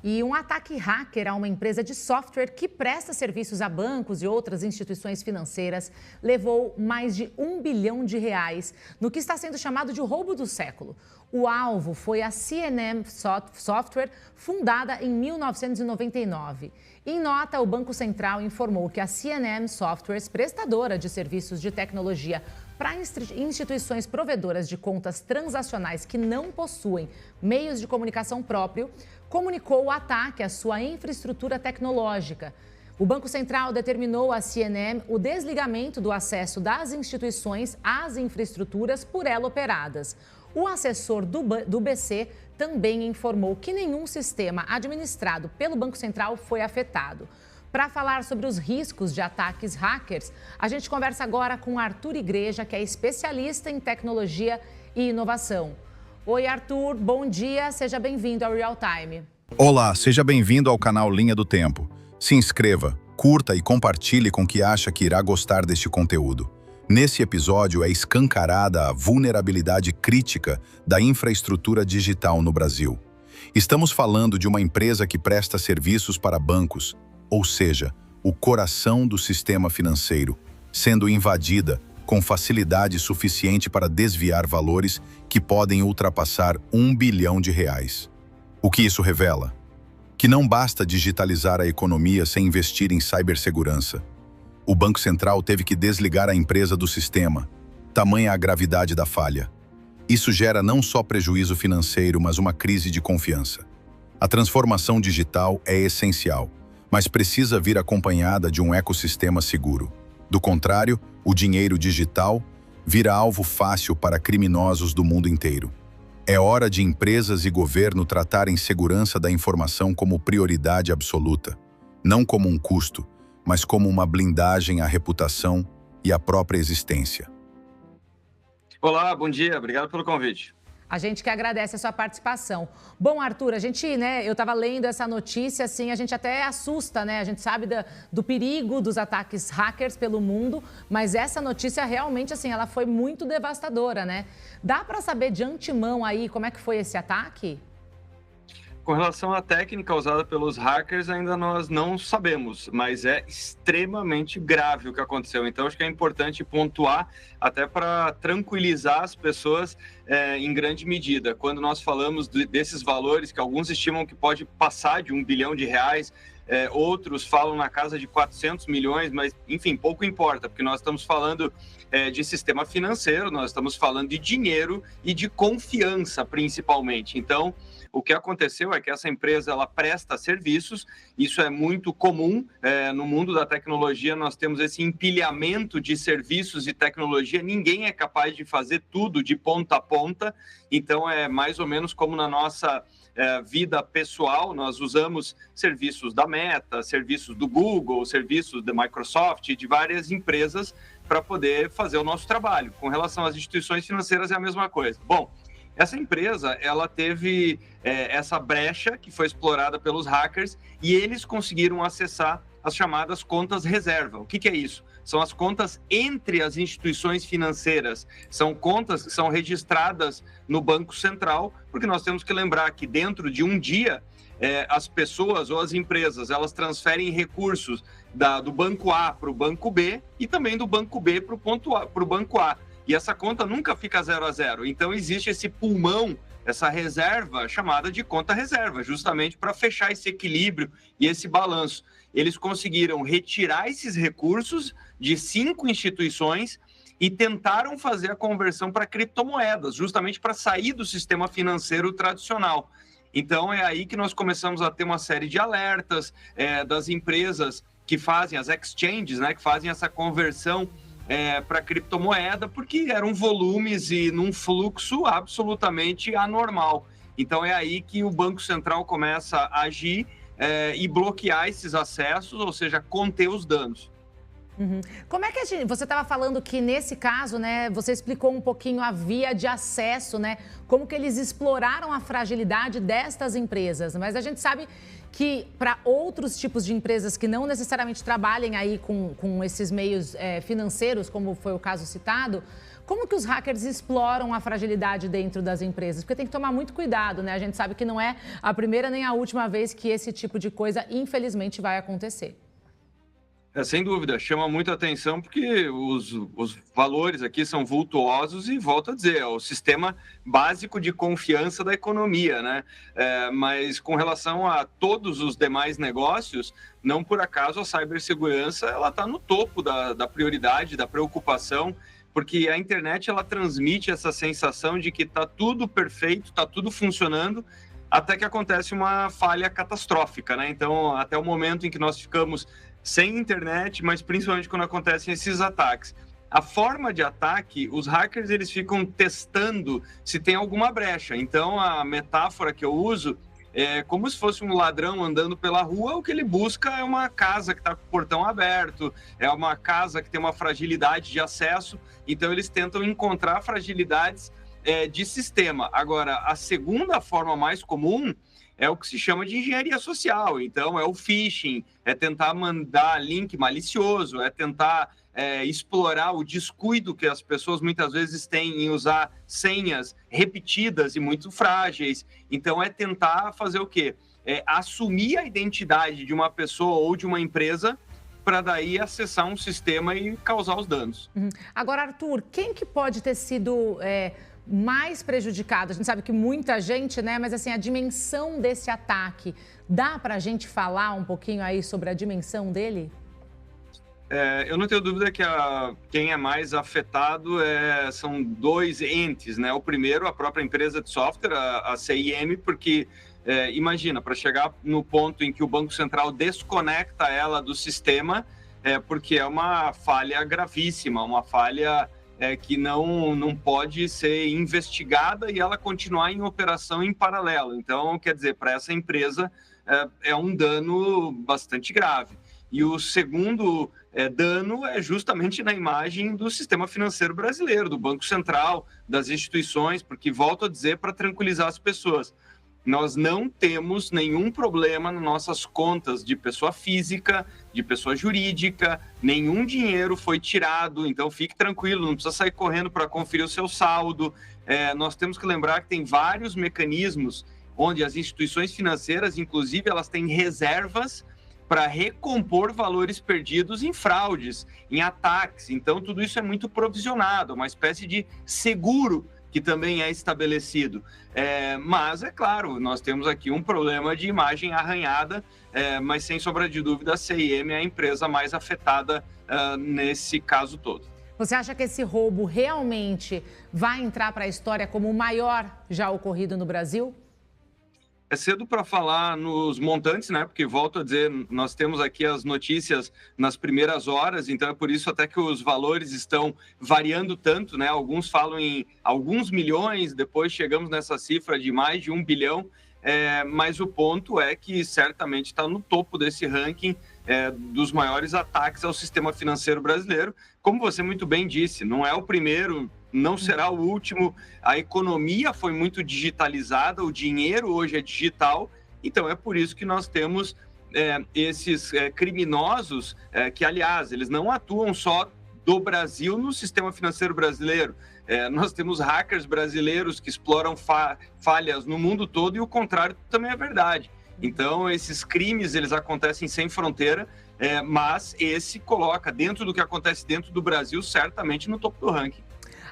E um ataque hacker a uma empresa de software que presta serviços a bancos e outras instituições financeiras levou mais de R$ 1 bilhão no que está sendo chamado de roubo do século. O alvo foi a C&M Software, fundada em 1999. Em nota, o Banco Central informou que a C&M Software, prestadora de serviços de tecnologia para instituições provedoras de contas transacionais que não possuem meios de comunicação próprio, comunicou o ataque à sua infraestrutura tecnológica. O Banco Central determinou à C&M o desligamento do acesso das instituições às infraestruturas por ela operadas. O assessor do BC também informou que nenhum sistema administrado pelo Banco Central foi afetado. Para falar sobre os riscos de ataques hackers, a gente conversa agora com Arthur Igreja, que é especialista em tecnologia e inovação. Oi, Arthur, bom dia, seja bem-vindo ao Real Time. Olá, seja bem-vindo ao canal Linha do Tempo. Se inscreva, curta e compartilhe com quem acha que irá gostar deste conteúdo. Nesse episódio é escancarada a vulnerabilidade crítica da infraestrutura digital no Brasil. Estamos falando de uma empresa que presta serviços para bancos, ou seja, o coração do sistema financeiro, sendo invadida com facilidade suficiente para desviar valores que podem ultrapassar R$ 1 bilhão. O que isso revela? Que não basta digitalizar a economia sem investir em cibersegurança. O Banco Central teve que desligar a empresa do sistema, tamanha a gravidade da falha. Isso gera não só prejuízo financeiro, mas uma crise de confiança. A transformação digital é essencial, mas precisa vir acompanhada de um ecossistema seguro. Do contrário, o dinheiro digital vira alvo fácil para criminosos do mundo inteiro. É hora de empresas e governo tratarem segurança da informação como prioridade absoluta, não como um custo, mas como uma blindagem à reputação e à própria existência. Olá, bom dia, obrigado pelo convite. A gente que agradece a sua participação. Bom, Arthur, eu estava lendo essa notícia, assim, a gente até assusta, né? A gente sabe do perigo dos ataques hackers pelo mundo, mas essa notícia realmente, assim, ela foi muito devastadora, né? Dá para saber de antemão aí como é que foi esse ataque? Com relação à técnica usada pelos hackers, ainda nós não sabemos, mas é extremamente grave o que aconteceu. Então, acho que é importante pontuar até para tranquilizar as pessoas em grande medida. Quando nós falamos desses valores, que alguns estimam que pode passar de R$ 1 bilhão, outros falam na casa de 400 milhões, mas, enfim, pouco importa, porque nós estamos falando de sistema financeiro, nós estamos falando de dinheiro e de confiança, principalmente. Então, o que aconteceu é que essa empresa ela presta serviços, isso é muito comum no mundo da tecnologia, nós temos esse empilhamento de serviços e tecnologia, ninguém é capaz de fazer tudo de ponta a ponta, então é mais ou menos como na nossa vida pessoal, nós usamos serviços da Meta, serviços do Google, serviços da Microsoft, de várias empresas para poder fazer o nosso trabalho. Com relação às instituições financeiras é a mesma coisa. Bom, essa empresa, ela teve essa brecha que foi explorada pelos hackers e eles conseguiram acessar as chamadas contas reserva. O que é isso? São as contas entre as instituições financeiras. São contas que são registradas no Banco Central, porque nós temos que lembrar que dentro de um dia, as pessoas ou as empresas, elas transferem recursos do Banco A para o Banco B e também do Banco B para o Banco A. E essa conta nunca fica 0 a 0. Então, existe esse pulmão, essa reserva chamada de conta reserva, justamente para fechar esse equilíbrio e esse balanço. Eles conseguiram retirar esses recursos de 5 instituições e tentaram fazer a conversão para criptomoedas, justamente para sair do sistema financeiro tradicional. Então, é aí que nós começamos a ter uma série de alertas das empresas que fazem, as exchanges, né, que fazem essa conversão para criptomoeda, porque eram volumes e num fluxo absolutamente anormal. Então é aí que o Banco Central começa a agir e bloquear esses acessos, ou seja, conter os danos. Uhum. Como é que você estava falando que nesse caso, né, você explicou um pouquinho a via de acesso, né, como que eles exploraram a fragilidade destas empresas, mas a gente sabe que para outros tipos de empresas que não necessariamente trabalhem aí com esses meios financeiros, como foi o caso citado, como que os hackers exploram a fragilidade dentro das empresas? Porque tem que tomar muito cuidado, né? A gente sabe que não é a primeira nem a última vez que esse tipo de coisa, infelizmente, vai acontecer. Sem dúvida, chama muita atenção porque os valores aqui são vultuosos e, volto a dizer, é o sistema básico de confiança da economia, né? Mas com relação a todos os demais negócios, não por acaso a cibersegurança ela está no topo da prioridade, da preocupação, porque a internet ela transmite essa sensação de que está tudo perfeito, está tudo funcionando, até que acontece uma falha catastrófica, né? Então, até o momento em que nós ficamos sem internet, mas principalmente quando acontecem esses ataques. A forma de ataque, os hackers eles ficam testando se tem alguma brecha. Então, a metáfora que eu uso é como se fosse um ladrão andando pela rua, o que ele busca é uma casa que está com o portão aberto, é uma casa que tem uma fragilidade de acesso, então eles tentam encontrar fragilidades de sistema. Agora, a segunda forma mais comum é o que se chama de engenharia social. Então, é o phishing, é tentar mandar link malicioso, é tentar explorar o descuido que as pessoas muitas vezes têm em usar senhas repetidas e muito frágeis. Então, é tentar fazer o quê? Assumir a identidade de uma pessoa ou de uma empresa para daí acessar um sistema e causar os danos. Agora, Arthur, quem que pode ter sido mais prejudicado? A gente sabe que muita gente, né? Mas assim, a dimensão desse ataque, dá para a gente falar um pouquinho aí sobre a dimensão dele? Eu não tenho dúvida que quem é mais afetado são dois entes, né? O primeiro, a própria empresa de software, a CIM, porque imagina, para chegar no ponto em que o Banco Central desconecta ela do sistema, porque é uma falha gravíssima, uma falha que não pode ser investigada e ela continuar em operação em paralelo. Então, quer dizer, para essa empresa é um dano bastante grave. E o segundo dano é justamente na imagem do sistema financeiro brasileiro, do Banco Central, das instituições, porque, volto a dizer, para tranquilizar as pessoas, nós não temos nenhum problema nas nossas contas de pessoa física, de pessoa jurídica, nenhum dinheiro foi tirado, então fique tranquilo, não precisa sair correndo para conferir o seu saldo. Nós temos que lembrar que tem vários mecanismos onde as instituições financeiras, inclusive, elas têm reservas para recompor valores perdidos em fraudes, em ataques. Então, tudo isso é muito provisionado, uma espécie de seguro que também é estabelecido. Mas, é claro, nós temos aqui um problema de imagem arranhada, mas, sem sombra de dúvida, a CIM é a empresa mais afetada nesse caso todo. Você acha que esse roubo realmente vai entrar para a história como o maior já ocorrido no Brasil? É cedo para falar nos montantes, né? Porque, volto a dizer, nós temos aqui as notícias nas primeiras horas, então é por isso até que os valores estão variando tanto, né? Alguns falam em alguns milhões, depois chegamos nessa cifra de mais de 1 bilhão, mas o ponto é que certamente está no topo desse ranking dos maiores ataques ao sistema financeiro brasileiro. Como você muito bem disse, não é o primeiro, não será o último. A economia foi muito digitalizada, o dinheiro hoje é digital, então é por isso que nós temos esses criminosos que, aliás, eles não atuam só do Brasil no sistema financeiro brasileiro. Nós temos hackers brasileiros que exploram falhas no mundo todo e o contrário também é verdade. Então, esses crimes, eles acontecem sem fronteira, mas esse coloca, dentro do que acontece dentro do Brasil, certamente no topo do ranking.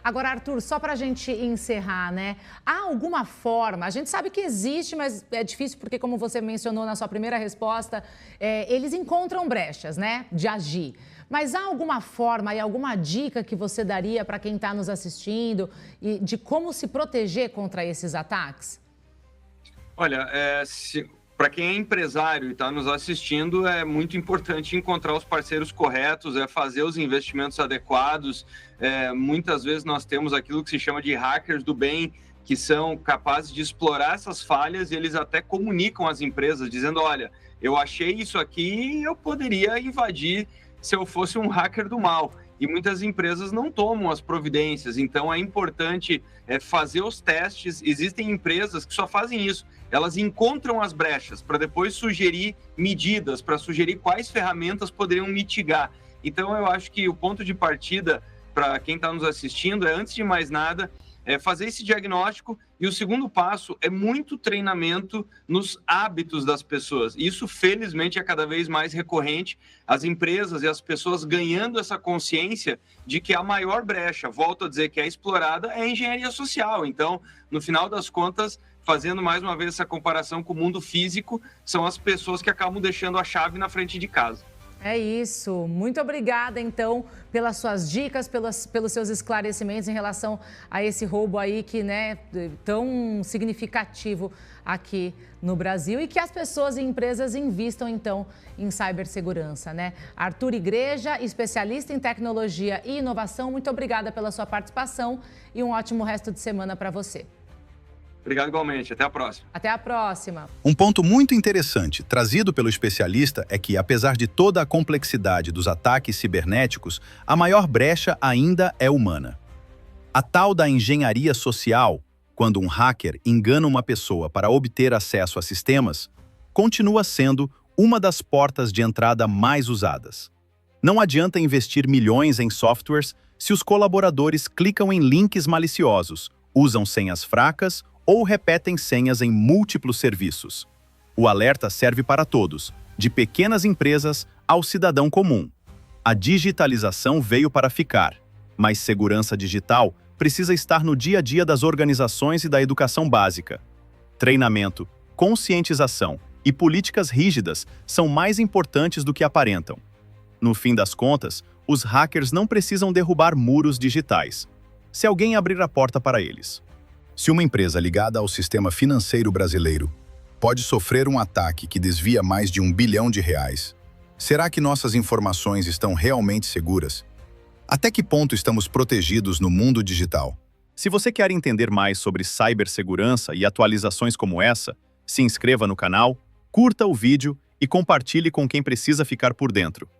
Agora, Arthur, só para a gente encerrar, né? Há alguma forma, a gente sabe que existe, mas é difícil porque, como você mencionou na sua primeira resposta, eles encontram brechas, né, de agir. Mas há alguma forma e alguma dica que você daria para quem está nos assistindo de como se proteger contra esses ataques? Olha, para quem é empresário e está nos assistindo, é muito importante encontrar os parceiros corretos, fazer os investimentos adequados. Muitas vezes nós temos aquilo que se chama de hackers do bem, que são capazes de explorar essas falhas e eles até comunicam às empresas, dizendo, olha, eu achei isso aqui e eu poderia invadir se eu fosse um hacker do mal. E muitas empresas não tomam as providências, então é importante fazer os testes. Existem empresas que só fazem isso, elas encontram as brechas para depois sugerir medidas, para sugerir quais ferramentas poderiam mitigar. Então eu acho que o ponto de partida para quem está nos assistindo é, antes de mais nada, fazer esse diagnóstico, e o segundo passo é muito treinamento nos hábitos das pessoas. Isso, felizmente, é cada vez mais recorrente, as empresas e as pessoas ganhando essa consciência de que a maior brecha, volto a dizer, que é explorada, é a engenharia social. Então, no final das contas, fazendo mais uma vez essa comparação com o mundo físico, são as pessoas que acabam deixando a chave na frente de casa. É isso. Muito obrigada, então, pelas suas dicas, pelos seus esclarecimentos em relação a esse roubo aí que, né, tão significativo aqui no Brasil, e que as pessoas e empresas invistam, então, em cibersegurança, né? Arthur Igreja, especialista em tecnologia e inovação, muito obrigada pela sua participação e um ótimo resto de semana para você. Obrigado igualmente. Até a próxima. Até a próxima. Um ponto muito interessante, trazido pelo especialista, é que, apesar de toda a complexidade dos ataques cibernéticos, a maior brecha ainda é humana. A tal da engenharia social, quando um hacker engana uma pessoa para obter acesso a sistemas, continua sendo uma das portas de entrada mais usadas. Não adianta investir milhões em softwares se os colaboradores clicam em links maliciosos, usam senhas fracas ou repetem senhas em múltiplos serviços. O alerta serve para todos, de pequenas empresas ao cidadão comum. A digitalização veio para ficar, mas segurança digital precisa estar no dia a dia das organizações e da educação básica. Treinamento, conscientização e políticas rígidas são mais importantes do que aparentam. No fim das contas, os hackers não precisam derrubar muros digitais, se alguém abrir a porta para eles. Se uma empresa ligada ao sistema financeiro brasileiro pode sofrer um ataque que desvia mais de R$1 bilhão, será que nossas informações estão realmente seguras? Até que ponto estamos protegidos no mundo digital? Se você quer entender mais sobre cibersegurança e atualizações como essa, se inscreva no canal, curta o vídeo e compartilhe com quem precisa ficar por dentro.